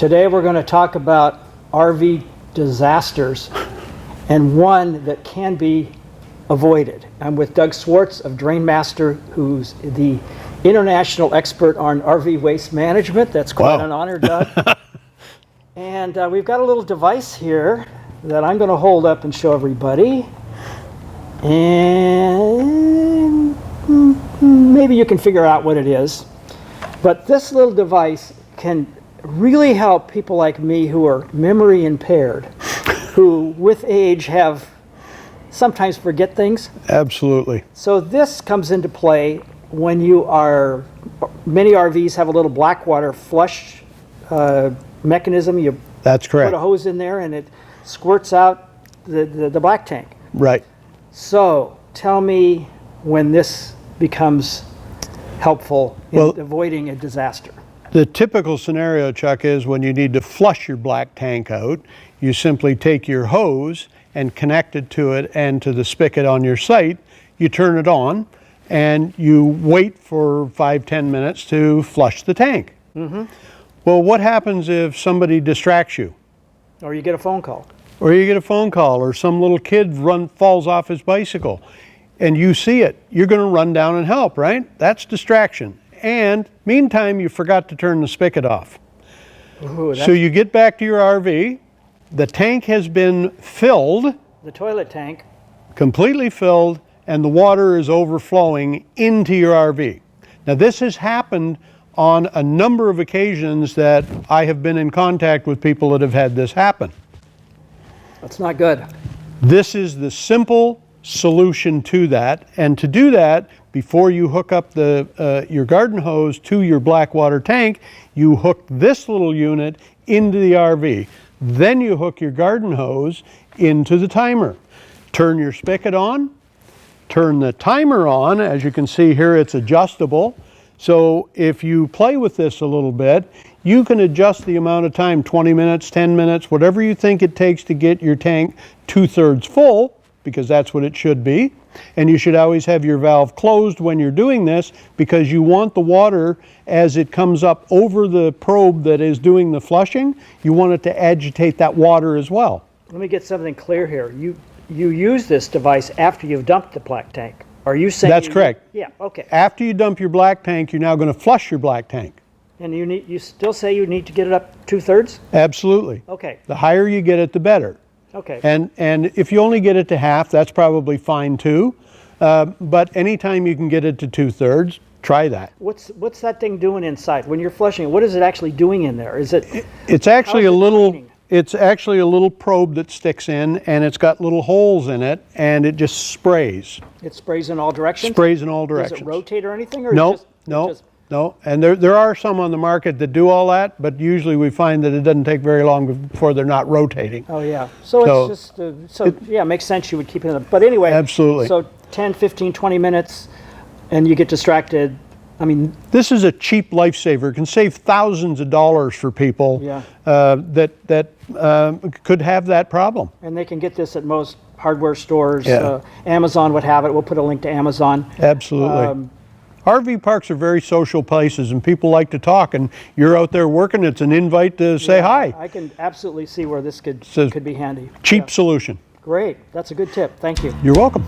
Today we're going to talk about RV disasters and one that can be avoided. I'm with Doug Swartz of Drainmaster, who's the international expert on RV waste management. That's quite an honor, Doug. And we've got a little device here that I'm going to hold up and show everybody. And maybe you can figure out what it is. But this little device can really help people like me who are memory impaired, who with age have sometimes forget things. Absolutely. So this comes into play when you are, many RVs have a little Blackwater flush mechanism. That's correct. Put a hose in there and it squirts out the black tank. Right. So tell me when this becomes helpful in avoiding a disaster. The typical scenario, Chuck, is when you need to flush your black tank out, you simply take your hose and connect it to it and to the spigot on your site. You turn it on and you wait for 5-10 minutes to flush the tank. Mm-hmm. Well, what happens if somebody distracts you? Or you get a phone call. Or you get a phone call, or some little kid falls off his bicycle and you see it. You're going to run down and help, right? That's distraction. And meantime, you forgot to turn the spigot off. Ooh, so you get back to your RV, the tank has been filled. The toilet tank. Completely filled, and the water is overflowing into your RV. Now this has happened on a number of occasions that I have been in contact with people that have had this happen. That's not good. This is the simple solution to that, and to do that, before you hook up your garden hose to your Blackwater tank, you hook this little unit into the RV. Then you hook your garden hose into the timer. Turn your spigot on, turn the timer on. As you can see here, it's adjustable. So if you play with this a little bit, you can adjust the amount of time, 20 minutes, 10 minutes, whatever you think it takes to get your tank 2/3 full, because that's what it should be. And you should always have your valve closed when you're doing this, because you want the water, as it comes up over the probe that is doing the flushing, you want it to agitate that water as well. Let me get something clear here. You use this device after you've dumped the black tank. Are you saying? That's correct. Yeah, okay. After you dump your black tank, you're now going to flush your black tank. And you still say you need to get it up 2/3? Absolutely. Okay. The higher you get it, the better. Okay. And if you only get it to half, that's probably fine too. But anytime you can get it to 2/3, try that. What's that thing doing inside when you're flushing it? What is it actually doing in there? Is it? It's actually It's actually a little probe that sticks in, and it's got little holes in it, and it just sprays. It sprays in all directions? Sprays in all directions. Does it rotate or anything? Or No. And there are some on the market that do all that, but usually we find that it doesn't take very long before they're not rotating. Oh, yeah. So it's just, yeah, it makes sense you would keep it in the, but anyway. Absolutely. So 10, 15, 20 minutes, and you get distracted. I mean, this is a cheap lifesaver. It can save thousands of dollars for people that could have that problem. And they can get this at most hardware stores. Amazon would have it. We'll put a link to Amazon. Absolutely. RV parks are very social places, and people like to talk, and you're out there working, it's an invite to say hi. I can absolutely see where this could be handy. Cheap solution. Great. That's a good tip. Thank you. You're welcome.